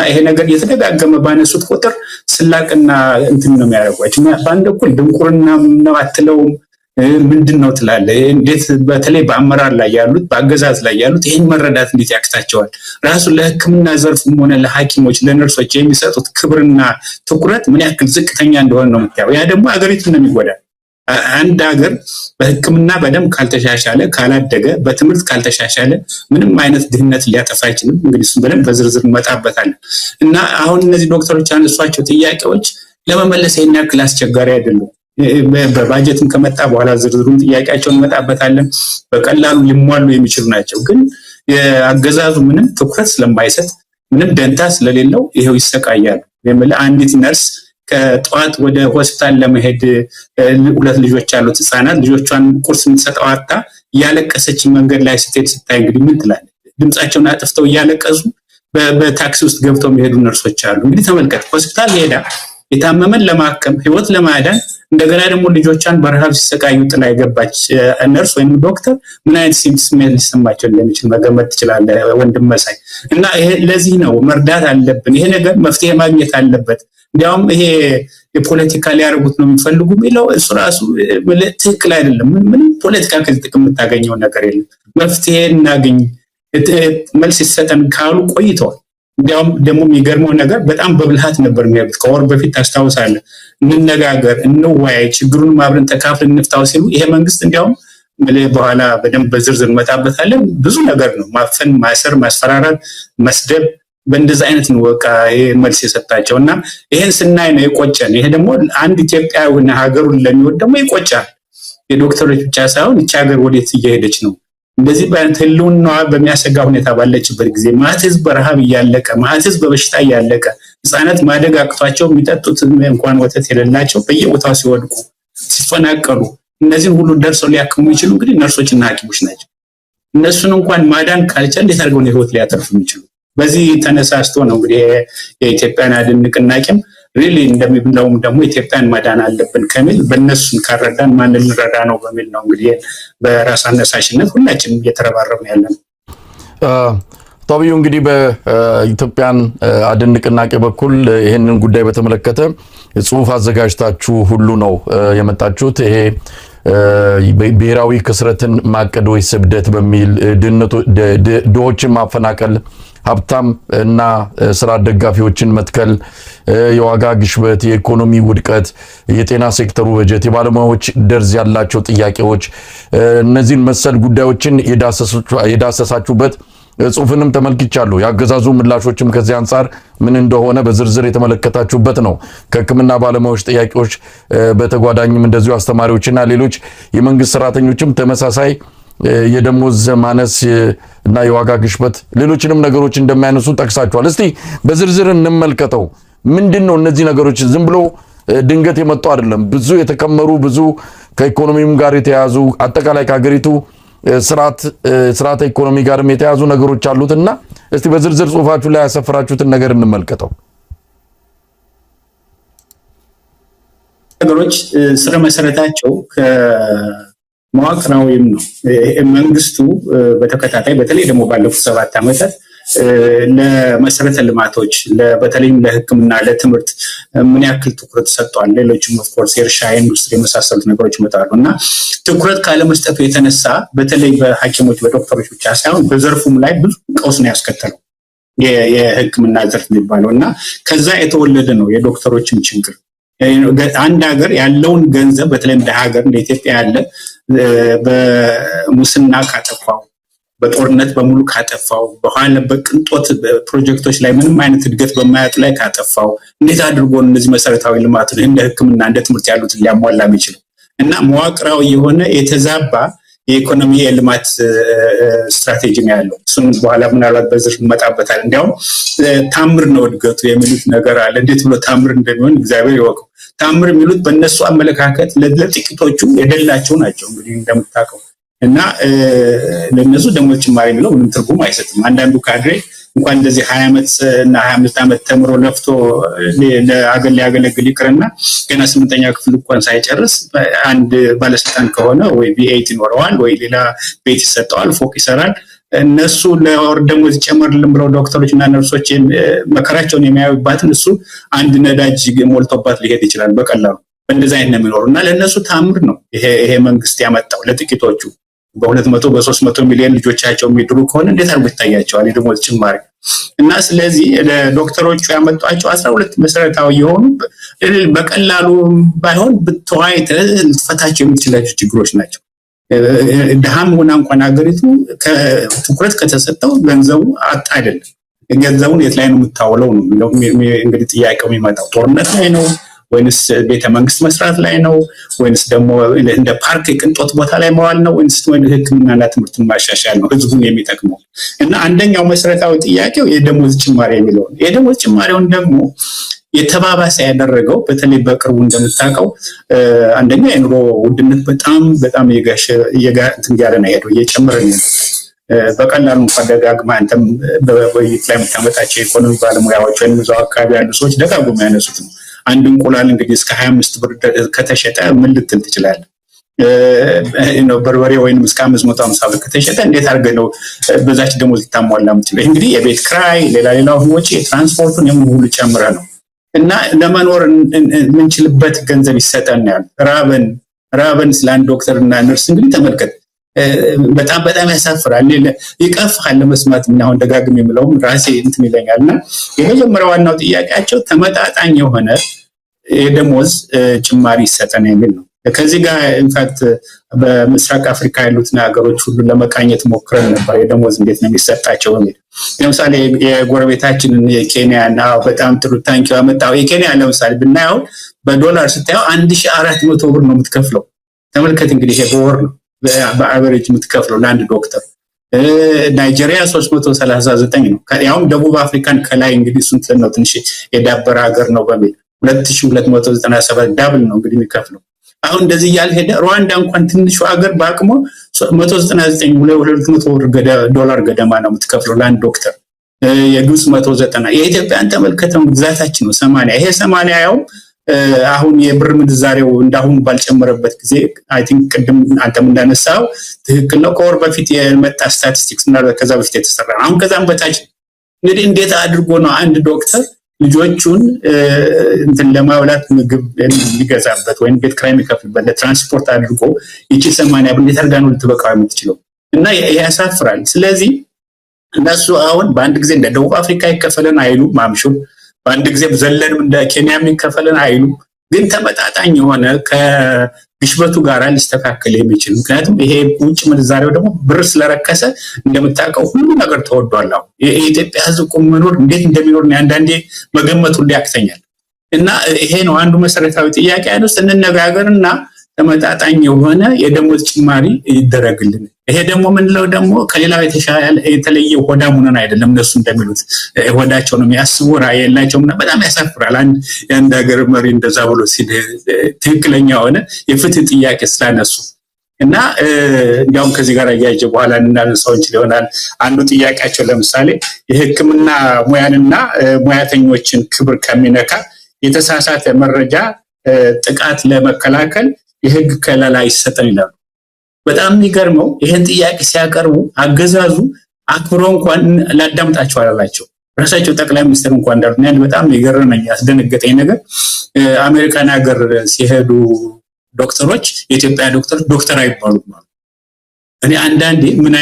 ይሄ ነገር እየተደጋገመ ባነሱት ቁጥር ስላቅና እንትን ነው የሚያደርጓቸው። በአንድ በኩል ድንቁርና ነው አትለውም ምንድን ነው ትላለህ? እንዴት በተለይ በአመራር ላይ ያሉት በአገዛዝ ላይ ያሉት ይህን መረዳት እንዴት ያቅታቸዋል? ራሱ ለሕክምና ዘርፉም ሆነ ለሐኪሞች ለነርሶች የሚሰጡት ክብርና ትኩረት ምን ያክል ዝቅተኛ እንደሆነ ነው የምታየው። ያ ደግሞ ሀገሪቱን ነው የሚጎዳል። አንድ ሀገር በሕክምና በደንብ ካልተሻሻለ ካላደገ በትምህርት ካልተሻሻለ ምንም አይነት ድህነት ሊያጠፋ አይችልም። እንግዲህ እሱን በደንብ በዝርዝር እንመጣበታለን እና አሁን እነዚህ ዶክተሮች ያነሷቸው ጥያቄዎች ለመመለስ ይህን ያክል አስቸጋሪ አይደሉም። በባጀትም ከመጣ በኋላ ዝርዝሩን ጥያቄያቸውን እንመጣበታለን። በቀላሉ ሊሟሉ የሚችሉ ናቸው። ግን አገዛዙ ምንም ትኩረት ስለማይሰጥ ምንም ደንታ ስለሌለው ይሄው ይሰቃያሉ። አንዲት ነርስ ከጠዋት ወደ ሆስፒታል ለመሄድ 2 ልጆች ያሉት ህፃናት ልጆቿን ቁርስ የምትሰጠው አጣ እያለቀሰች መንገድ ላይ ስትሄድ ስታይ እንግዲህ ምን ትላለህ? ድምጻቸውን አጥፍተው እያለቀሱ በታክሲ ውስጥ ገብተው የሚሄዱ ነርሶች አሉ። እንግዲህ ተመልከት፣ ሆስፒታል ሄዳ የታመመን ለማከም ህይወት ለማዳን እንደገና ደግሞ ልጆቿን በረሃብ ሲሰቃዩ ጥላ የገባች ነርስ ወይም ዶክተር ምን አይነት ስሜት ሊሰማቸው እንደሚችል መገመት ትችላለህ ወንድም መሳይ። እና ይሄ ለዚህ ነው መርዳት አለብን። ይሄ ነገር መፍትሄ ማግኘት አለበት። እንዲያውም ይሄ የፖለቲካ ሊያደርጉት ነው የሚፈልጉ የሚለው እሱ ራሱ ትክክል አይደለም። ምንም ፖለቲካ ከዚህ ጥቅም የምታገኘው ነገር የለም። መፍትሄ እናገኝ መልስ ይሰጠን ካሉ ቆይተዋል። እንዲያውም ደግሞ የሚገርመው ነገር በጣም በብልሃት ነበር የሚያሉት። ከወር በፊት ታስታውሳለህ፣ እንነጋገር፣ እንወያይ፣ ችግሩን አብረን ተካፍለን እንፍታው ሲሉ ይሄ መንግስት እንዲያውም በኋላ በደንብ በዝርዝር እንመጣበታለን ብዙ ነገር ነው ማፈን፣ ማሰር፣ ማስፈራራት፣ መስደብ በእንደዚህ አይነት ነው በቃ መልስ የሰጣቸው እና ይሄን ስናይ ነው የቆጨን። ይሄ ደግሞ አንድ ኢትዮጵያዊና ሀገሩን ለሚወድ ደግሞ ይቆጫል። የዶክተሮች ብቻ ሳይሆን ይህች ሀገር ወዴት እየሄደች ነው? እንደዚህ ህልውናዋ በሚያሰጋ ሁኔታ ባለችበት ጊዜ ማዕት ህዝብ በረሃብ እያለቀ ማዕት ህዝብ በበሽታ እያለቀ ህፃናት ማደግ አቅቷቸው የሚጠጡት እንኳን ወተት የሌላቸው በየቦታው ሲወድቁ ሲፈናቀሉ እነዚህን ሁሉ ደርሰው ሊያክሙ ይችሉ እንግዲህ ነርሶችና ሐኪሞች ናቸው። እነሱን እንኳን ማዳን ካልቻል እንዴት አድርገው ነው ህይወት ሊያተርፉ የሚችሉ? በዚህ ተነሳስቶ ነው እንግዲህ የኢትዮጵያን አድን ንቅናቄም ሪሊ እንደሚብለውም ደግሞ ኢትዮጵያን ማዳን አለብን ከሚል በእነሱን ካረዳን ማን ልንረዳ ነው በሚል ነው እንግዲህ በራስ አነሳሽነት ሁላችንም እየተረባረብን ያለን። ታቢዩ እንግዲህ በኢትዮጵያን አድን ንቅናቄ በኩል ይህንን ጉዳይ በተመለከተ ጽሁፍ አዘጋጅታችሁ ሁሉ ነው የመጣችሁት። ይሄ ብሔራዊ ክስረትን ማቀድ ወይ ስብደት በሚል ድሆችን ማፈናቀል፣ ሀብታም እና ስራ ደጋፊዎችን መትከል፣ የዋጋ ግሽበት፣ የኢኮኖሚ ውድቀት፣ የጤና ሴክተሩ በጀት፣ የባለሙያዎች ደርዝ ያላቸው ጥያቄዎች፣ እነዚህን መሰል ጉዳዮችን የዳሰሳችሁበት ጽሁፍንም ተመልክቻለሁ። ያገዛዙ ምላሾችም ከዚህ አንጻር ምን እንደሆነ በዝርዝር የተመለከታችሁበት ነው። ከሕክምና ባለሙያዎች ጥያቄዎች በተጓዳኝም እንደዚሁ አስተማሪዎችና ሌሎች የመንግስት ሰራተኞችም ተመሳሳይ የደሞዝ ማነስ እና የዋጋ ግሽበት ሌሎችንም ነገሮች እንደማያነሱ ጠቅሳችኋል። እስቲ በዝርዝር እንመልከተው። ምንድነው እነዚህ ነገሮች? ዝም ብሎ ድንገት የመጡ አይደለም። ብዙ የተከመሩ ብዙ ከኢኮኖሚም ጋር የተያዙ አጠቃላይ ከሀገሪቱ ስርዓተ ኢኮኖሚ ጋርም የተያዙ ነገሮች አሉትና እስቲ በዝርዝር ጽሁፋችሁ ላይ ያሰፈራችሁትን ነገር እንመልከተው። ነገሮች ስለ መሰረታቸው መዋቅራዊም ነው። መንግስቱ በተከታታይ በተለይ ደግሞ ባለፉት 7 ዓመታት ለመሰረተ ልማቶች በተለይም ለሕክምና ለትምህርት ምን ያክል ትኩረት ሰጥቷል። ሌሎችም ኦፍኮርስ የእርሻ ኢንዱስትሪ የመሳሰሉት ነገሮች ይመጣሉ እና ትኩረት ካለመስጠቱ የተነሳ በተለይ በሐኪሞች በዶክተሮች ብቻ ሳይሆን በዘርፉም ላይ ብዙ ቀውስ ነው ያስከተለው የሕክምና ዘርፍ የሚባለው እና ከዛ የተወለደ ነው የዶክተሮችም ችግር። አንድ ሀገር ያለውን ገንዘብ በተለይ እንደ ሀገር እንደ ኢትዮጵያ ያለ በሙስና ካጠፋው በጦርነት በሙሉ ካጠፋው በኋላ በቅንጦት ፕሮጀክቶች ላይ ምንም አይነት እድገት በማያጡ ላይ ካጠፋው እንዴት አድርጎ እነዚህ መሰረታዊ ልማቶች እንደ ሕክምና እንደ ትምህርት ያሉትን ሊያሟላ የሚችለው? እና መዋቅራዊ የሆነ የተዛባ የኢኮኖሚ የልማት ስትራቴጂ ነው ያለው። እሱን በኋላ ምናልባት በዝርዝር እንመጣበታል። እንዲያውም ታምር ነው እድገቱ የሚሉት ነገር አለ። እንዴት ብሎ ታምር እንደሚሆን እግዚአብሔር ይወቀው። ታምር የሚሉት በእነሱ አመለካከት ለጥቂቶቹ የደላቸው ናቸው እንግዲህ እንደምታውቀው እና ለነሱ ደሞዝ ጭማሪ የሚለው ምንም ትርጉም አይሰጥም። አንዳንዱ ካድሬ እንኳን እንደዚህ 20 ዓመት እና 25 ዓመት ተምሮ ለፍቶ ለአገር ሊያገለግል ይቅርና ገና 8ኛ ክፍል እንኳን ሳይጨርስ አንድ ባለስልጣን ከሆነ ወይ ቪኤት ይኖረዋል ወይ ሌላ ቤት ይሰጠዋል፣ ፎቅ ይሰራል፣ እነሱ ለወር ደሞዝ ይጨመርልን ብለው ዶክተሮች እና ነርሶች መከራቸውን የሚያዩባትን እሱ አንድ ነዳጅ ሞልቶባት ሊሄድ ይችላል በቀላሉ። እንደዚህ አይነት ነው የሚኖሩ እና ለእነሱ ታምር ነው ይሄ መንግስት ያመጣው ለጥቂቶቹ በ200 በ300 ሚሊዮን ልጆቻቸው የሚድሩ ከሆነ እንዴት አድርጎ ይታያቸዋል የደሞዝ ጭማሪ። እና ስለዚህ ለዶክተሮቹ ያመጧቸው 12 መሰረታዊ የሆኑ በቀላሉ ባይሆን ተወያይተህ ልትፈታቸው የምትችላቸው ችግሮች ናቸው። ድሃም ሆና እንኳን ሀገሪቱ ትኩረት ከተሰጠው ገንዘቡ አጣ አይደለም። ገንዘቡን የት ላይ ነው የምታውለው ነው እንግዲህ ጥያቄው የሚመጣው። ጦርነት ላይ ነው ወይንስ ቤተ መንግስት መስራት ላይ ነው ወይንስ ደግሞ እንደ ፓርክ ቅንጦት ቦታ ላይ መዋል ነው ወይንስ ሕክምናና ትምህርትን ማሻሻል ነው ህዝቡን የሚጠቅመው? እና አንደኛው መሰረታዊ ጥያቄው የደሞዝ ጭማሪ የሚለው ነው። የደሞዝ ጭማሪውን ደግሞ የተባባሰ ያደረገው በተለይ በቅርቡ እንደምታውቀው አንደኛ የኑሮ ውድነት በጣም እያለ ነው ሄዶ እየጨመረ ነው። በቀላሉ እንኳን ደጋግማ አንተም በውይይት ላይ የምታመጣቸው የኢኮኖሚ ባለሙያዎች ወይም እዛው አካባቢ ያሉ ሰዎች ደጋግሞ የሚያነሱት ነው። አንድ እንቁላል እንግዲህ እስከ 25 ብር ከተሸጠ ምን ልትል ትችላለህ? በርበሬ ወይም እስከ 550 ብር ከተሸጠ እንዴት አድርገህ ነው በዛች ደሞዝ ልታሟላ የምትችለው? እንግዲህ የቤት ክራይ ሌላው ወጪ የትራንስፖርቱን የሙሉ ጨምረህ ነው እና ለመኖር የምንችልበት ገንዘብ ይሰጠን ያሉ ራበን ስለ አንድ ዶክተር እና ነርስ እንግዲህ ተመልከት። በጣም ያሳፍራል፣ ይቀፍሃል ለመስማት። እና አሁን ደጋግም የምለውም ራሴ እንትን ይለኛል። እና የመጀመሪያው ዋናው ጥያቄያቸው ተመጣጣኝ የሆነ የደሞዝ ጭማሪ ይሰጠን የሚል ነው። ከዚህ ጋር ኢንፋክት በምስራቅ አፍሪካ ያሉትን ሀገሮች ሁሉ ለመቃኘት ሞክረን ነበር፣ የደሞዝ እንዴት ነው የሚሰጣቸው የሚል። ለምሳሌ የጎረቤታችንን የኬንያ እና በጣም ጥሩ ታንኪ ያመጣው የኬንያ ለምሳሌ ብናየው በዶላር ስታየው 1400 ብር ነው የምትከፍለው። ተመልከት እንግዲህ ይሄ በወር ነው በአቨሬጅ የምትከፍለው ለአንድ ዶክተር። ናይጄሪያ 339 ነው። ያውም ደቡብ አፍሪካን ከላይ እንግዲህ እሱን ነው ትንሽ የዳበረ ሀገር ነው በሚል 2297 ዳብል ነው እንግዲህ የሚከፍለው። አሁን እንደዚህ እያለ ሄደ። ሩዋንዳ እንኳን ትንሹ ሀገር በአቅሞ 199 ዶላር ገደማ ነው የምትከፍለው ለአንድ ዶክተር። የግብፅ 190። የኢትዮጵያን ተመልከተው ግዛታችን ነው 80። ይሄ 80 ያውም አሁን የብር ምንዛሬው እንዳሁን ባልጨመረበት ጊዜ አይ ቲንክ ቅድም አንተም እንዳነሳው ትክክል ነው። ከወር በፊት የመጣ ስታቲስቲክስ እና ከዛ በፊት የተሰራ አሁን ከዛም በታች እንግዲህ እንዴት አድርጎ ነው አንድ ዶክተር ልጆቹን እንትን ለማብላት ምግብ የሚገዛበት ወይም ቤት ኪራይ የሚከፍልበት ለትራንስፖርት አድርጎ ይቺ 80 ብር እንዴት አድርጋ ነው ልትበቃው የምትችለው? እና ያሳፍራል። ስለዚህ እነሱ አሁን በአንድ ጊዜ እንደ ደቡብ አፍሪካ ይከፈለን አይሉም ማምሹ፣ በአንድ ጊዜ ዘለንም እንደ ኬንያ የሚከፈለን አይሉም። ግን ተመጣጣኝ የሆነ ከግሽበቱ ጋር ሊስተካከል የሚችል ምክንያቱም ይሄ ውጭ ምንዛሬው ደግሞ ብር ስለረከሰ እንደምታውቀው ሁሉ ነገር ተወዷል። አሁን የኢትዮጵያ ሕዝብ ቁም መኖር እንዴት እንደሚኖር አንዳንዴ መገመቱ ሊያቅተኛል። እና ይሄ ነው አንዱ መሰረታዊ ጥያቄ ያለው። እንነጋገርና ተመጣጣኝ የሆነ የደሞዝ ጭማሪ ይደረግልን። ይሄ ደግሞ ምንለው ደግሞ ከሌላው የተለየ ሆዳም ሆነን አይደለም። እነሱ እንደሚሉት ሆዳቸው ነው የሚያስቡ፣ ራዕይ የላቸውም። በጣም ያሳፍራል የአንድ ሀገር መሪ እንደዛ ብሎ ሲል ትክክለኛ የሆነ የፍትህ ጥያቄ ስላነሱ እና እንዲያውም ከዚህ ጋር እያያጀ በኋላ እናነሳው እንችል ይሆናል። አንዱ ጥያቄያቸው ለምሳሌ የሕክምና ሙያንና ሙያተኞችን ክብር ከሚነካ የተሳሳተ መረጃ ጥቃት ለመከላከል የህግ ከለላ ይሰጠን ይላሉ። በጣም የሚገርመው ይህን ጥያቄ ሲያቀርቡ አገዛዙ አክብሮ እንኳን ላዳምጣቸው አላላቸው። ራሳቸው ጠቅላይ ሚኒስትር እንኳን እንዳሉት ያን በጣም የገረመኝ ያስደነገጠኝ ነገር አሜሪካን ሀገር ሲሄዱ ዶክተሮች የኢትዮጵያ ዶክተር አይባሉም ማለት እኔ አንዳንዴ ምን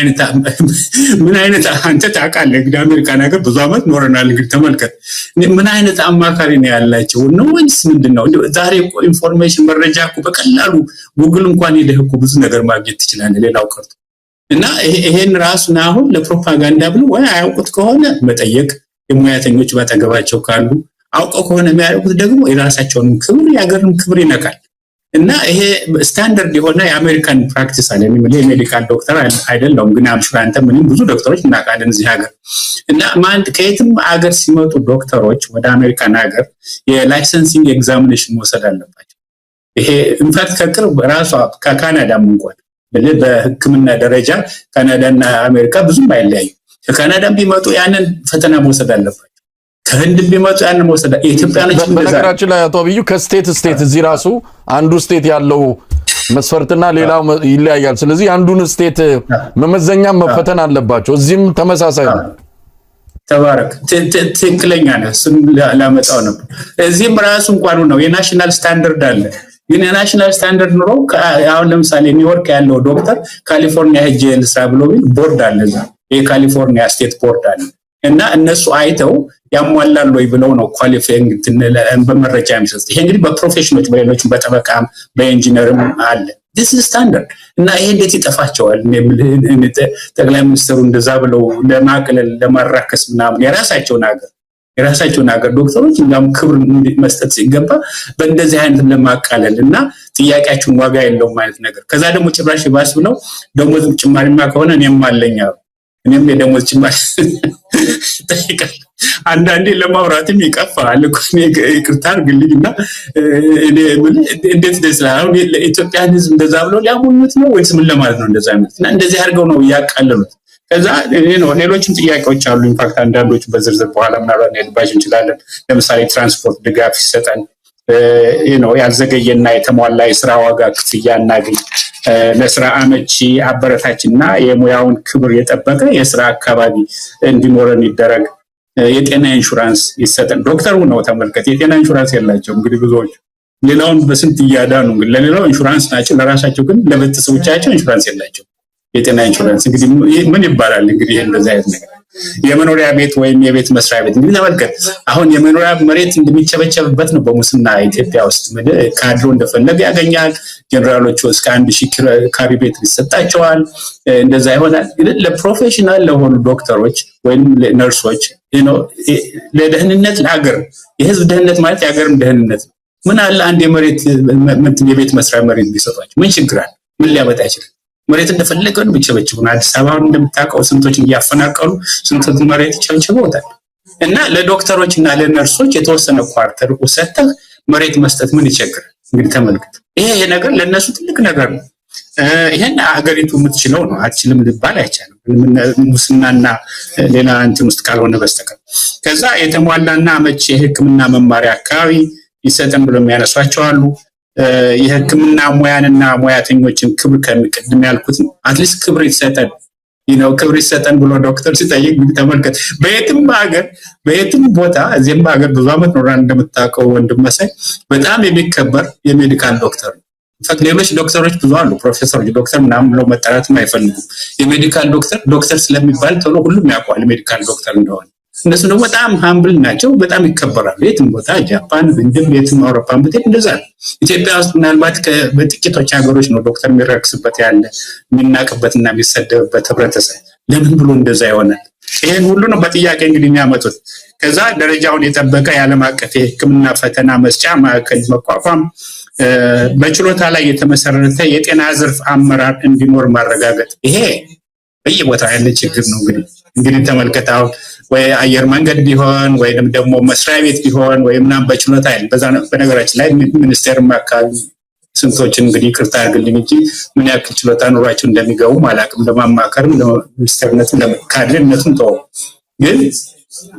አይነት አንተ ታውቃለህ እንግዲህ አሜሪካን ሀገር ብዙ አመት ኖረናል። እንግዲህ ተመልከት ምን አይነት አማካሪ ነው ያላቸው ነው ወይስ ምንድነው? ዛሬ እኮ ኢንፎርሜሽን መረጃ እኮ በቀላሉ ጉግል እንኳን ሄደህ እኮ ብዙ ነገር ማግኘት ትችላለህ ሌላው ቀርቶ። እና ይሄን ራሱን አሁን ለፕሮፓጋንዳ ብሎ ወይ አያውቁት ከሆነ መጠየቅ፣ የሙያተኞች ባጠገባቸው ካሉ አውቀው ከሆነ የሚያደርጉት ደግሞ የራሳቸውን ክብር የሀገርን ክብር ይነካል። እና ይሄ ስታንዳርድ የሆነ የአሜሪካን ፕራክቲስ አለ። የሜዲካል ዶክተር አይደለሁም ግን አምሹር አንተ ምንም ብዙ ዶክተሮች እናውቃለን እዚህ ሀገር። እና ከየትም ሀገር ሲመጡ ዶክተሮች ወደ አሜሪካን ሀገር የላይሰንሲንግ ኤግዛሚኔሽን መውሰድ አለባቸው። ይሄ ኢንፋክት ከቅርብ ራሷ ከካናዳም እንኳን በሕክምና ደረጃ ካናዳና አሜሪካ ብዙም አይለያዩ። ከካናዳም ቢመጡ ያንን ፈተና መውሰድ አለባቸው። ከህንድ ቢመጡ ያንን መውሰድ ኢትዮጵያኖች በነገራችን ላይ አቶ አብዩ ከስቴት እዚህ ራሱ አንዱ ስቴት ያለው መስፈርትና ሌላው ይለያያል። ስለዚህ አንዱን ስቴት መመዘኛ መፈተን አለባቸው። እዚህም ተመሳሳይ ነው። ተባረክ ትክክለኛ ነው። እሱም ላመጣው ነበር። እዚህም ራሱ እንኳን ነው የናሽናል ስታንዳርድ አለ። ግን የናሽናል ስታንዳርድ ኑሮ አሁን ለምሳሌ ኒውዮርክ ያለው ዶክተር ካሊፎርኒያ ሄጄ ልስራ ብሎ ቢል ቦርድ አለ እዛ የካሊፎርኒያ ስቴት ቦርድ አለ እና እነሱ አይተው ያሟላሉ ወይ ብለው ነው ኳሊፋይንግ በመረጃ የሚሰጡት። ይሄ እንግዲህ በፕሮፌሽኖች በሌሎችም በጠበቃም በኢንጂነርም አለ this is standard እና ይሄ እንዴት ይጠፋቸዋል? ጠቅላይ ሚኒስትሩ እንደዛ ብለው ለማቅለል ለማራከስ ምናምን የራሳቸውን ሀገር ዶክተሮች እንዲያውም ክብር መስጠት ሲገባ በእንደዚህ አይነት ለማቃለል እና ጥያቄያቸውን ዋጋ የለውም ማለት ነገር። ከዛ ደግሞ ጭራሽ ባስ ብለው ደሞዝ ጭማሪማ ከሆነ እኔም አለኝ አሉ። እኔም የደሞዝ ጭማሪ ጠይቃል። አንዳንዴ ለማውራትም ይቀፋል እኮ ይቅርታ አድርግልኝና እንዴት ደስ ይላል። ለኢትዮጵያ ሕዝብ እንደዛ ብለው ሊያሙኑት ነው ወይስ ምን ለማለት ነው? እንደዛ አይነት እና እንደዚህ አድርገው ነው ያቃለሉት። ከዛ ሌሎችም ጥያቄዎች አሉ። ኢንፋክት አንዳንዶቹ በዝርዝር በኋላ ምናልባት ልባሽ እንችላለን። ለምሳሌ ትራንስፖርት ድጋፍ ይሰጠን፣ ያልዘገየና የተሟላ የስራ ዋጋ ክፍያ እናገኝ፣ ለስራ አመቺ አበረታችና የሙያውን ክብር የጠበቀ የስራ አካባቢ እንዲኖረን ይደረግ፣ የጤና ኢንሹራንስ ይሰጠን። ዶክተሩ ነው ተመልከት፣ የጤና ኢንሹራንስ የላቸው እንግዲህ ብዙዎች ሌላውን በስንት እያዳኑ እንግዲህ ለሌላው ኢንሹራንስ ናቸው፣ ለራሳቸው ግን ለቤተሰቦቻቸው ኢንሹራንስ የላቸው። የጤና ኢንሹራንስ እንግዲህ ምን ይባላል? እንግዲህ እንደዛ አይነት ነገር የመኖሪያ ቤት ወይም የቤት መስሪያ ቤት እንግዲህ ተመልከት፣ አሁን የመኖሪያ መሬት እንደሚቸበቸብበት ነው በሙስና ኢትዮጵያ ውስጥ። ካድሮ እንደፈለገ ያገኛል። ጀነራሎቹ እስከ 1000 ካሬ ቤት ይሰጣቸዋል። እንደዛ ይሆናል። ለፕሮፌሽናል ለሆኑ ዶክተሮች ወይም ነርሶች ለደህንነት ለሀገር የህዝብ ደህንነት ማለት የሀገርም ደህንነት ነው። ምን አለ አንድ የቤት መስሪያ መሬት ቢሰጧቸው ምን ችግር አለ? ምን ሊያመጣ ይችላል? መሬት እንደፈለገው ቢቸበችቡ አዲስ አበባን እንደምታውቀው ስንቶችን እያፈናቀሉ ስንቶች መሬት ቸብችበውታል። እና ለዶክተሮች እና ለነርሶች የተወሰነ ኳርተር ሰጥተህ መሬት መስጠት ምን ይቸግራል? እንግዲህ ተመልከት፣ ይሄ ነገር ለነሱ ትልቅ ነገር ነው። ይሄን አገሪቱ የምትችለው ነው። አትችልም ሊባል አይቻልም፣ ሙስናና ሌላ እንትን ውስጥ ካልሆነ በስተቀር። ከዛ የተሟላና አመቺ የሕክምና መማሪያ አካባቢ ይሰጠን ብሎ የሚያነሷቸው አሉ። የሕክምና ሙያንና ሙያተኞችን ክብር ከሚቀድም ያልኩት አትሊስት ክብር ይሰጠን ክብር ይሰጠን ብሎ ዶክተር ሲጠይቅ ተመልከት። በየትም ሀገር በየትም ቦታ እዚህም ሀገር ብዙ ዓመት ኖራን እንደምታውቀው ወንድም መሳይ በጣም የሚከበር የሜዲካል ዶክተር ነው። ኢንፋክት ሌሎች ዶክተሮች ብዙ አሉ፣ ፕሮፌሰሮች ዶክተር ምናምን ብለው መጠራትም አይፈልጉም። የሜዲካል ዶክተር ስለሚባል ቶሎ ሁሉም ያውቀዋል ሜዲካል ዶክተር እንደሆነ። እነሱ ደግሞ በጣም ሃምብል ናቸው፣ በጣም ይከበራሉ። የትም ቦታ ጃፓን፣ ህንድም፣ የትም አውሮፓን ብትሄድ እንደዛ ነው። ኢትዮጵያ ውስጥ ምናልባት በጥቂቶች ሀገሮች ነው ዶክተር የሚረክስበት ያለ የሚናቅበትና የሚሰደብበት ህብረተሰብ። ለምን ብሎ እንደዛ ይሆናል? ይህን ሁሉ ነው በጥያቄ እንግዲህ የሚያመጡት። ከዛ ደረጃውን የጠበቀ የዓለም አቀፍ የህክምና ፈተና መስጫ ማዕከል መቋቋም፣ በችሎታ ላይ የተመሰረተ የጤና ዘርፍ አመራር እንዲኖር ማረጋገጥ። ይሄ በየቦታው ያለ ችግር ነው። እንግዲህ ተመልከት፣ አሁን ወይ አየር መንገድ ቢሆን ወይም ደግሞ መስሪያ ቤት ቢሆን ወይ ምናምን በችሎታ አይደል። በነገራችን ላይ ሚኒስቴርም አካባቢ ስንቶችን እንግዲህ ይቅርታ አድርግልኝ እንጂ ምን ያክል ችሎታ ኑሯቸው እንደሚገቡ አላውቅም። ለማማከርም ለሚኒስቴርነትም ለካድሬነትም ተወው። ግን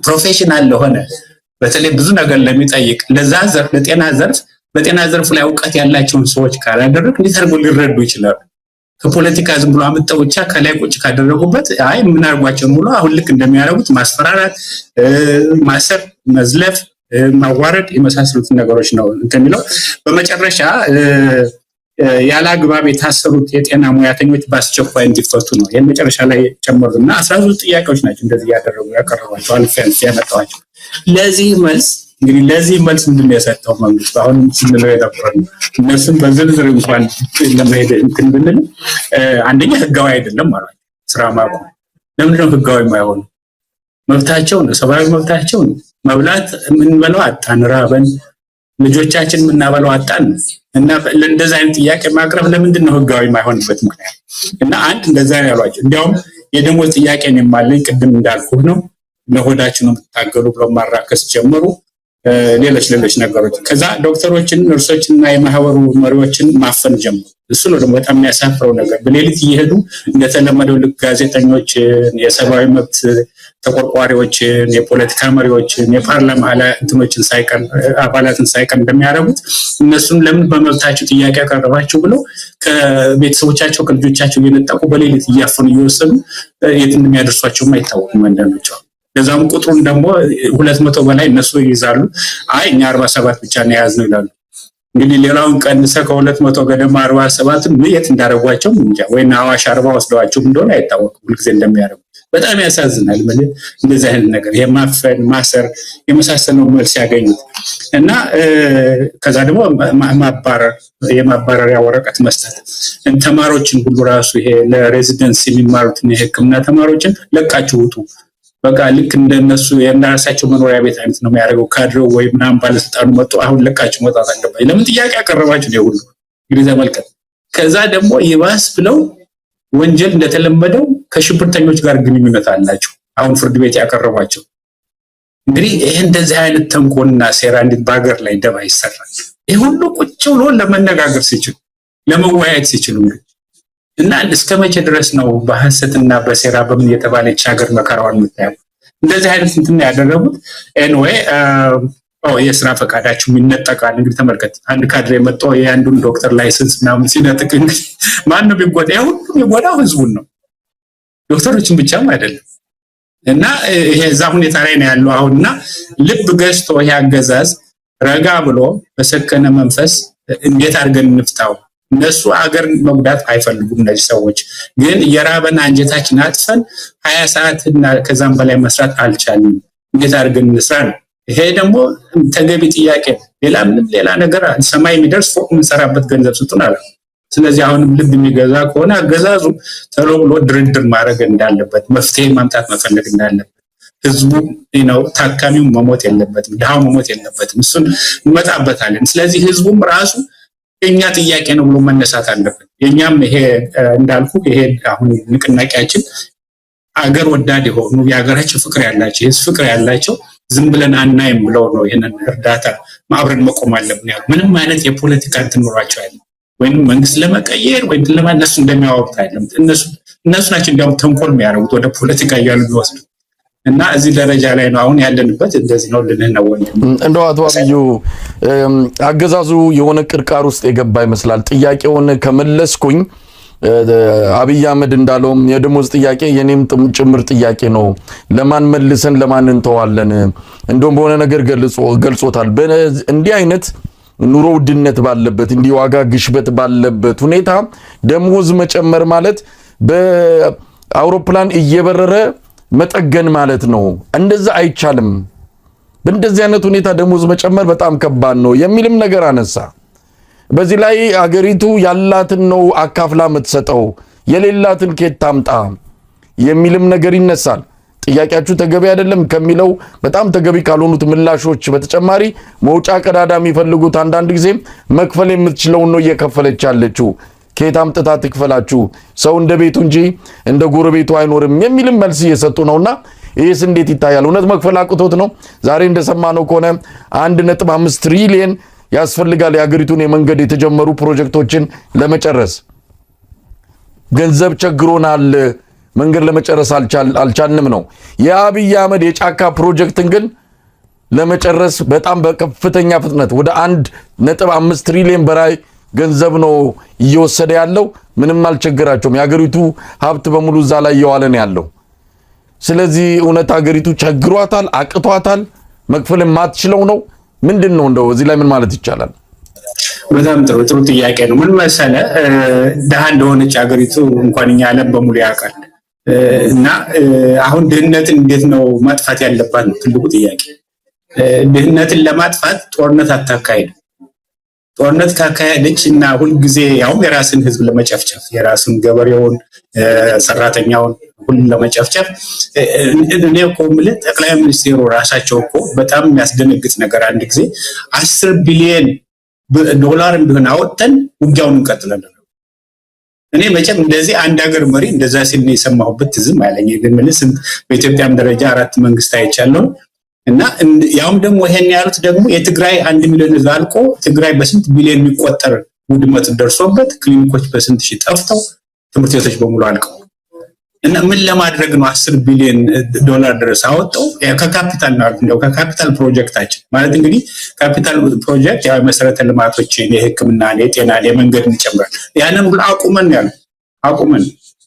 ፕሮፌሽናል ለሆነ በተለይ ብዙ ነገር ለሚጠይቅ ለዛ ዘርፍ ለጤና ዘርፍ በጤና ዘርፉ ላይ እውቀት ያላቸውን ሰዎች ካላደረግ እንዴት አድርገው ሊረዱ ይችላሉ? ከፖለቲካ ዝም ብሎ አምጥተው ብቻ ከላይ ቁጭ ካደረጉበት አይ ምን አድርጓቸው ብሎ አሁን ልክ እንደሚያደርጉት ማስፈራራት፣ ማሰር፣ መዝለፍ፣ ማዋረድ የመሳሰሉት ነገሮች ነው እንደሚለው። በመጨረሻ ያለ አግባብ የታሰሩት የጤና ሙያተኞች በአስቸኳይ እንዲፈቱ ነው። ይህን መጨረሻ ላይ ጨመሩና 13 ጥያቄዎች ናቸው እንደዚህ ያቀረቧቸው አልፌ ያመጣኋቸው። ለዚህ መልስ ምንድን የሰጠው መንግስት? አሁን ስንለው የነበረ እነሱም በዝርዝር እንኳን ለመሄድ እንትን ብንል አንደኛ ህጋዊ አይደለም ማለት ስራ ማቆም። ለምንድነው ህጋዊ የማይሆኑ? መብታቸው ነው፣ ሰብአዊ መብታቸው ነው። መብላት የምንበለው አጣን፣ ራበን፣ ልጆቻችን የምናበለው አጣን እና ለእንደዛ አይነት ጥያቄ ማቅረብ ለምንድን ነው ህጋዊ የማይሆንበት ምክንያት? እና አንድ እንደዛ ያሏቸው እንዲያውም የደሞዝ ጥያቄ ነው የማለኝ ቅድም እንዳልኩህ ነው። ለሆዳችሁ ነው የምትታገሉ ብለው ማራከስ ጀመሩ። ሌሎች ነገሮች። ከዛ ዶክተሮችን፣ ነርሶችን እና የማህበሩ መሪዎችን ማፈን ጀመሩ። እሱ ነው ደግሞ በጣም የሚያሳፍረው ነገር። በሌሊት እየሄዱ እንደተለመደው ልክ ጋዜጠኞች፣ የሰብአዊ መብት ተቆርቋሪዎችን፣ የፖለቲካ መሪዎችን፣ የፓርላማ እንትኖችን ሳይቀር አባላትን ሳይቀር እንደሚያደርጉት እነሱን ለምን በመብታቸው ጥያቄ ያቀረባችሁ ብለው ከቤተሰቦቻቸው ከልጆቻቸው እየነጠቁ በሌሊት እያፈኑ እየወሰዱ የት እንደሚያደርሷቸውም አይታወቅም አንዳንዶቹ። ለዛም ቁጥሩን ደግሞ 200 በላይ እነሱ ይይዛሉ። አይ እኛ 47 ብቻ ነው የያዝነው ይላሉ። እንግዲህ ሌላውን ቀንሰ ከ200 ገደማ 47 የት እንዳደረጓቸው እንጃ። ወይና አዋሽ 40 ወስደዋቸው እንደሆነ አይታወቅም። ሁልጊዜ እንደሚያደርጉ በጣም ያሳዝናል። እንደዚህ አይነት ነገር የማፈን ማሰር የመሳሰለው መልስ ያገኙት እና ከዛ ደግሞ ማባረር፣ የማባረሪያ ወረቀት መስጠት፣ ተማሪዎችን ሁሉ ራሱ ይሄ ለሬዚደንስ የሚማሩትን የሕክምና ተማሪዎችን ለቃችሁ ውጡ፣ በቃ ልክ እንደነሱ የራሳቸው መኖሪያ ቤት አይነት ነው የሚያደርገው። ካድሬው ወይ ምናምን ባለስልጣኑ መጥቶ አሁን ለቃችሁ መውጣት አለባችሁ። ለምን ጥያቄ ያቀረባችሁ ነው ሁሉ እንግዲህ ተመልከት። ከዛ ደግሞ ይባስ ብለው ወንጀል እንደተለመደው ከሽብርተኞች ጋር ግንኙነት አላቸው። አሁን ፍርድ ቤት ያቀረቧቸው እንግዲህ ይሄ እንደዚህ አይነት ተንኮልና ሴራ እንዴት በሀገር ላይ ደባ ይሰራል? ይሄ ሁሉ ቁጭ ብሎ ለመነጋገር ሲችሉ ለመወያየት ሲችሉ እና እስከ መቼ ድረስ ነው በሐሰትና በሴራ በምን የተባለች ሀገር መከራዋን የምታየው? እንደዚህ አይነት እንትን ያደረጉት ኤንዌይ የስራ ፈቃዳቸው ይነጠቃል። እንግዲህ ተመልከት፣ አንድ ካድሬ መጥቶ የአንዱን ዶክተር ላይሰንስ ምናምን ሲነጥቅ እንግዲህ ማን ነው የሚጎዳ? ሁሉ የሚጎዳው ህዝቡን ነው፣ ዶክተሮችን ብቻም አይደለም። እና ይሄ እዛ ሁኔታ ላይ ነው ያለው አሁንና ልብ ገዝቶ ይሄ አገዛዝ ረጋ ብሎ በሰከነ መንፈስ እንዴት አድርገን እንፍታው? እነሱ አገር መጉዳት አይፈልጉም። እነዚህ ሰዎች ግን የራበን አንጀታችን አጥፈን 20 ሰዓትና ከዛም በላይ መስራት አልቻልንም። እንዴት አድርገን እንስራ ነው። ይሄ ደግሞ ተገቢ ጥያቄ ነው። ሌላ ነገር ሰማይ የሚደርስ ፎቅ የምንሰራበት ገንዘብ ስጡን አለ። ስለዚህ አሁንም ልብ የሚገዛ ከሆነ አገዛዙ ተሎ ብሎ ድርድር ማድረግ እንዳለበት፣ መፍትሄ ማምጣት መፈለግ እንዳለበት፣ ህዝቡ ነው ታካሚው መሞት የለበትም፣ ድሃው መሞት የለበትም። እሱን እንመጣበታለን። ስለዚህ ህዝቡም ራሱ የኛ ጥያቄ ነው ብሎ መነሳት አለበት። የኛም ይሄ እንዳልኩ ይሄ አሁን ንቅናቄያችን አገር ወዳድ የሆኑ የሀገራቸው ፍቅር ያላቸው የህዝብ ፍቅር ያላቸው ዝም ብለን አናይም ብለው ነው ይሄንን እርዳታ አብረን መቆም አለብን ያሉ። ምንም አይነት የፖለቲካ እንትን ኖሯቸው አይደለም፣ ወይም መንግስት ለመቀየር ወይም ለማነሱ እንደሚያወሩት አይደለም። እነሱ ናቸው እንዲያውም ተንኮል የሚያደርጉት ወደ ፖለቲካ እያሉ የሚወስዱ እና እዚህ ደረጃ ላይ ነው አሁን ያለንበት። እንደዚህ ነው ልንህ ነው ወንድም። እንደው አቶ አብዩ አገዛዙ የሆነ ቅርቃር ውስጥ የገባ ይመስላል። ጥያቄውን ከመለስኩኝ አብይ አህመድ እንዳለውም የደሞዝ ጥያቄ የኔም ጭምር ጥያቄ ነው፣ ለማን መልሰን ለማን እንተዋለን? እንደውም በሆነ ነገር ገልጾታል። እንዲህ አይነት ኑሮ ውድነት ባለበት፣ እንዲህ ዋጋ ግሽበት ባለበት ሁኔታ ደሞዝ መጨመር ማለት በአውሮፕላን እየበረረ መጠገን ማለት ነው። እንደዛ አይቻልም። በእንደዚህ አይነት ሁኔታ ደሞዝ መጨመር በጣም ከባድ ነው የሚልም ነገር አነሳ። በዚህ ላይ አገሪቱ ያላትን ነው አካፍላ የምትሰጠው፣ የሌላትን ከየት ታምጣ የሚልም ነገር ይነሳል። ጥያቄያችሁ ተገቢ አይደለም ከሚለው በጣም ተገቢ ካልሆኑት ምላሾች በተጨማሪ መውጫ ቀዳዳ የሚፈልጉት አንዳንድ ጊዜ መክፈል የምትችለው ነው እየከፈለች ያለችው፣ ከየት አምጥታ ትክፈላችሁ? ሰው እንደ ቤቱ እንጂ እንደ ጎረቤቱ አይኖርም የሚልም መልስ እየሰጡ ነውና ይህስ እንዴት ይታያል? እውነት መክፈል አቅቶት ነው? ዛሬ እንደሰማነው ከሆነ 1.5 ትሪሊየን ያስፈልጋል የሀገሪቱን የመንገድ የተጀመሩ ፕሮጀክቶችን ለመጨረስ። ገንዘብ ቸግሮናል፣ መንገድ ለመጨረስ አልቻልንም ነው። የአብይ አህመድ የጫካ ፕሮጀክትን ግን ለመጨረስ በጣም በከፍተኛ ፍጥነት ወደ 1.5 ትሪሊየን በላይ ገንዘብ ነው እየወሰደ ያለው። ምንም አልቸገራቸውም። የሀገሪቱ ሀብት በሙሉ እዛ ላይ እየዋለ ነው ያለው። ስለዚህ እውነት ሀገሪቱ ቸግሯታል፣ አቅቷታል፣ መክፈል የማትችለው ነው? ምንድን ነው እንደው እዚህ ላይ ምን ማለት ይቻላል? በጣም ጥሩ ጥያቄ ነው። ምን መሰለህ፣ ድሃ እንደሆነች ሀገሪቱ እንኳን እኛ ዓለም በሙሉ ያውቃል። እና አሁን ድህነትን እንዴት ነው ማጥፋት ያለባት ነው ትልቁ ጥያቄ። ድህነትን ለማጥፋት ጦርነት አታካሄድ። ጦርነት ካካሄደች እና ሁልጊዜ ያውም የራስን ህዝብ ለመጨፍጨፍ የራስን ገበሬውን፣ ሰራተኛውን ሁሉን ለመጨፍጨፍ እኔ እኮ የምልህ ጠቅላይ ሚኒስትሩ ራሳቸው እኮ በጣም የሚያስደነግጥ ነገር አንድ ጊዜ 10 ቢሊዮን ዶላር ቢሆን አወጥተን ውጊያውን እንቀጥላለን። እኔ መቼም እንደዚህ አንድ ሀገር መሪ እንደዛ ሲል ነው የሰማሁበት፣ ትዝም አለኝ። ግን በኢትዮጵያም ደረጃ 4 መንግስት አይቻለሁ። እና ያውም ደግሞ ይሄን ያሉት ደግሞ የትግራይ 1 ሚሊዮን ህዝብ አልቆ ትግራይ በስንት ቢሊዮን የሚቆጠር ውድመት ደርሶበት ክሊኒኮች በስንት ሺህ ጠፍተው ትምህርት ቤቶች በሙሉ አልቀው እና ምን ለማድረግ ነው 10 ቢሊዮን ዶላር ድረስ አወጣው? ከካፒታል ነው እንደው ከካፒታል ፕሮጀክታችን ማለት እንግዲህ ካፒታል ፕሮጀክት ያው መሰረተ ልማቶችን የሕክምና፣ የጤና፣ የመንገድን ይጨምራል። ያንን ሁሉ አቁመን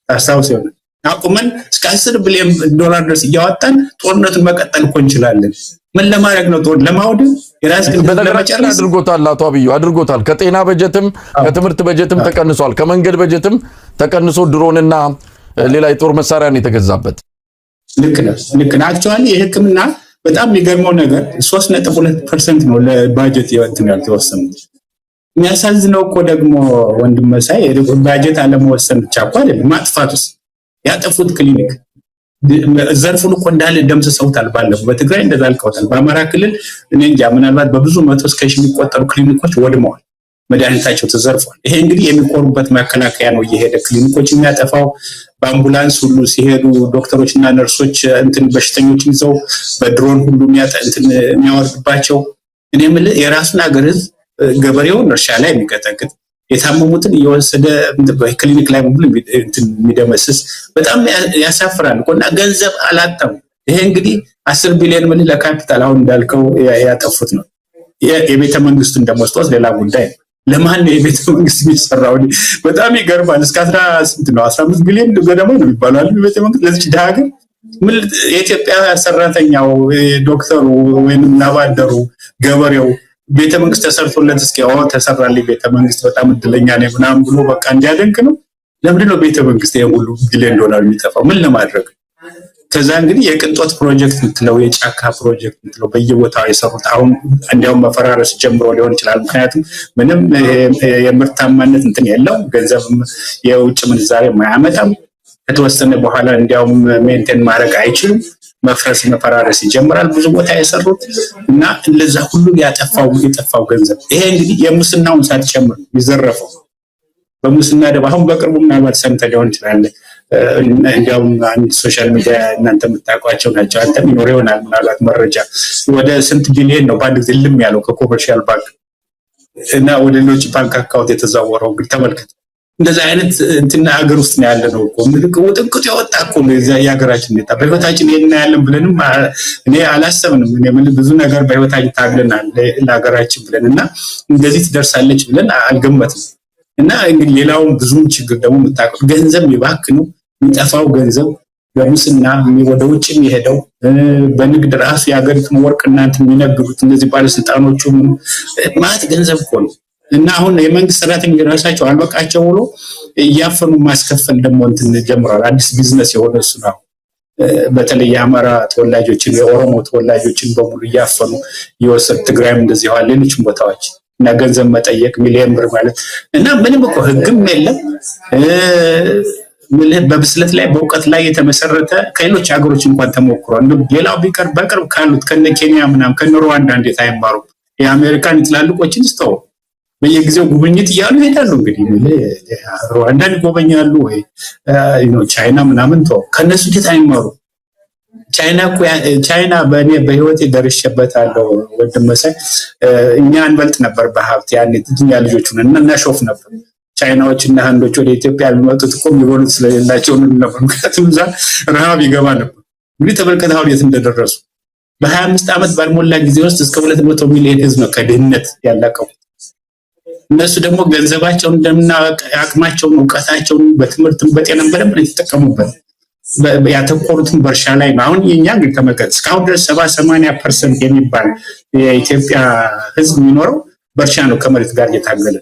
ታስታውስ ይሆናል አቁመን እስከ 10 ቢሊዮን ዶላር ድረስ እያወጣን ጦርነቱን መቀጠል እኮ እንችላለን። ምን ለማድረግ ነው? ጦር ለማውደም የራስ ግን ለመጨረስ አድርጎታል። አቶ አብዩ አድርጎታል። ከጤና በጀትም ከትምህርት በጀትም ተቀንሷል። ከመንገድ በጀትም ተቀንሶ ድሮንና ሌላ የጦር መሳሪያ ነው የተገዛበት። ልክ ነው። አክቹአሊ የሕክምና በጣም የሚገርመው ነገር 3.2% ነው ለባጀት ያልተወሰኑት። የሚያሳዝነው እኮ ደግሞ ወንድም መሳይ ባጀት አለመወሰን ብቻ እኮ አይደለም፣ ማጥፋቱስ ያጠፉት ክሊኒክ ዘርፉን እኮ እንዳለ ደምስሰውታል። ባለፈው በትግራይ እንደዛ አልቀውታል። በአማራ ክልል እኔ እንጃ ምናልባት በብዙ መቶ እስከ ሺህ የሚቆጠሩ ክሊኒኮች ወድመዋል፣ መድኃኒታቸው ተዘርፏል። ይሄ እንግዲህ የሚኮሩበት መከላከያ ነው እየሄደ ክሊኒኮች የሚያጠፋው። በአምቡላንስ ሁሉ ሲሄዱ ዶክተሮችና ነርሶች እንትን በሽተኞችን ይዘው በድሮን ሁሉ የሚያወርድባቸው። እኔ የምልህ የራሱን ሀገር ህዝብ ገበሬውን እርሻ ላይ የሚቀጠቅጥ የታመሙትን እየወሰደ ክሊኒክ ላይ ሁሉ የሚደመስስ በጣም ያሳፍራል እና ገንዘብ አላጣም። ይሄ እንግዲህ 10 ቢሊዮን ምን ለካፒታል አሁን እንዳልከው ያጠፉት ነው። የቤተ መንግስቱን ደግሞ ስትወስድ ሌላ ጉዳይ ነው። ለማን ነው የቤተ መንግስት የሚሰራው? በጣም ይገርማል። እስከ 15 ቢሊዮን ገደማ ነው የሚባለው የቤተ መንግስት ለዚህ ድሃ ሀገር። ምን የኢትዮጵያ ሰራተኛው፣ ዶክተሩ ወይም ላባደሩ፣ ገበሬው ቤተ መንግስት ተሰርቶለት እስኪ ተሰራልኝ ቤተ መንግስት በጣም እድለኛ ነኝ ምናምን ብሎ በቃ እንዲያደንቅ ነው? ለምንድን ነው ቤተ መንግስት ይሄ ሁሉ ቢሊዮን ዶላር የሚጠፋው? ምን ለማድረግ? ከዛ እንግዲህ የቅንጦት ፕሮጀክት ምትለው የጫካ ፕሮጀክት ምትለው በየቦታው የሰሩት አሁን እንዲያውም መፈራረስ ጀምሮ ሊሆን ይችላል። ምክንያቱም ምንም የምርታማነት እንትን የለው፣ ገንዘብ የውጭ ምንዛሬ ማያመጣም። ከተወሰነ በኋላ እንዲያውም ሜንቴን ማድረግ አይችሉም። መፍረስ መፈራረስ ይጀምራል። ብዙ ቦታ የሰሩት እና ለዛ ሁሉ የጠፋው ገንዘብ ይሄ እንግዲህ የሙስናውን ሳትጨምር ይዘረፈው በሙስና ደግሞ አሁን በቅርቡ ምናልባት ሰምተህ ሊሆን ይችላል። እንዲያውም አንድ ሶሻል ሚዲያ እናንተ የምታውቋቸው ናቸው፣ አንተም ይኖር ይሆናል ምናልባት መረጃ። ወደ ስንት ቢሊዮን ነው በአንድ ጊዜ ልም ያለው ከኮመርሻል ባንክ እና ወደ ሌሎች ባንክ አካውንት የተዛወረው። እንግዲህ ተመልከት። እንደዚህ አይነት እንትና ሀገር ውስጥ ነው ያለ ነው እኮ ውጥንቅጥ የወጣ እኮ የሀገራችን ሁኔታ። በህይወታችን ይሄን ያለን ብለንም እኔ አላሰብንም። እኔ ብዙ ነገር በህይወታችን ታግለናል ለሀገራችን ብለን እና እንደዚህ ትደርሳለች ብለን አልገመትም። እና እንግዲህ ሌላውን ብዙም ችግር ደግሞ የምታውቀው ገንዘብ የሚባክነው የሚጠፋው ገንዘብ በሙስና ወደ ውጭ የሚሄደው በንግድ ራሱ የሀገሪቱን ወርቅ እናንተ የሚነግዱት እነዚህ ባለስልጣኖቹ ማለት ገንዘብ እኮ ነው። እና አሁን የመንግስት ሰራተኞች ራሳቸው አልበቃቸው ብሎ እያፈኑ ማስከፈል ደግሞ እንትን ጀምረዋል። አዲስ ቢዝነስ የሆነ እሱ ነው። በተለይ የአማራ ተወላጆችን የኦሮሞ ተወላጆችን በሙሉ እያፈኑ የወሰዱ ትግራይም እንደዚህ ይዋል ሌሎችም ቦታዎች እና ገንዘብ መጠየቅ ሚሊዮን ብር ማለት እና ምንም እኮ ህግም የለም። በብስለት ላይ በእውቀት ላይ የተመሰረተ ከሌሎች ሀገሮች እንኳን ተሞክሮ ሌላው ቢቀር በቅርብ ካሉት ከነ ኬንያ ምናምን ከነ ሩዋንዳ እንዴት አይማሩ? የአሜሪካን ትላልቆችን ስተው በየጊዜው ጉብኝት እያሉ ይሄዳሉ። እንግዲህ ሩዋንዳን ይጎበኛሉ ወይ ቻይና ምናምን ተው ከነሱ እንዴት አይማሩ? ቻይና በእኔ በህይወቴ ደርሼበታለሁ ወንድም መሳይ። እኛ እንበልጥ ነበር በሀብት ያኔ ትንኛ ልጆች ሆነን እናሾፍ ነበር። ቻይናዎች እና ህንዶች ወደ ኢትዮጵያ የሚመጡት እኮ የሚበሉት ስለሌላቸው ነበር። ምክንያቱም እዛ ረሃብ ይገባ ነበር። እንግዲህ ተመልከት አሁን የት እንደደረሱ። በ25 ዓመት ባልሞላ ጊዜ ውስጥ እስከ 200 ሚሊዮን ህዝብ ነው ከድህነት ያላቀው። እነሱ ደግሞ ገንዘባቸውን እንደምና አቅማቸውን እውቀታቸውን በትምህርትም በጤናም በደንብ የተጠቀሙበት ያተኮሩትን በእርሻ ላይ ነው። አሁን የኛ እንግዲህ ተመልከት እስካሁን ድረስ 70-80% የሚባል የኢትዮጵያ ህዝብ የሚኖረው በእርሻ ነው፣ ከመሬት ጋር እየታገለ።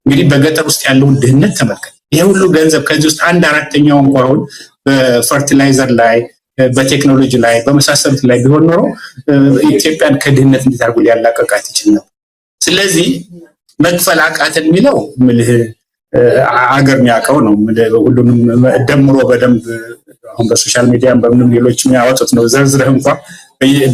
እንግዲህ በገጠር ውስጥ ያለውን ድህነት ተመልከት። ይሄ ሁሉ ገንዘብ ከዚህ ውስጥ 1/4 እንኳን አሁን በፈርቲላይዘር ላይ በቴክኖሎጂ ላይ በመሳሰሉት ላይ ቢሆን ኖሮ ኢትዮጵያን ከድህነት እንዴት አድርጎ ሊያላቀቃት ይችል ነበር። ስለዚህ መክፈል አቃተን የሚለው ምልህ አገር የሚያውቀው ነው። ሁሉንም ደምሮ በደንብ አሁን በሶሻል ሚዲያም በምንም ሌሎች የሚያወጡት ነው። ዘርዝረህ እንኳን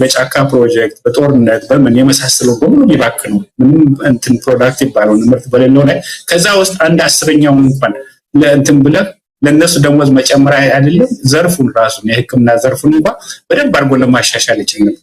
በጫካ ፕሮጀክት በጦርነት በምን የመሳሰለው በሙሉ ይባክኑ ምንም እንትን ፕሮዳክቲቭ ባልሆነ ምርት በሌለው ላይ ከዛ ውስጥ 1/10 እንኳን ለእንትን ብለህ ለነሱ ደሞዝ መጨመር አይደለም ዘርፉን ራሱን የሕክምና ዘርፉን እንኳን በደንብ አድርጎ ለማሻሻል ይችላል።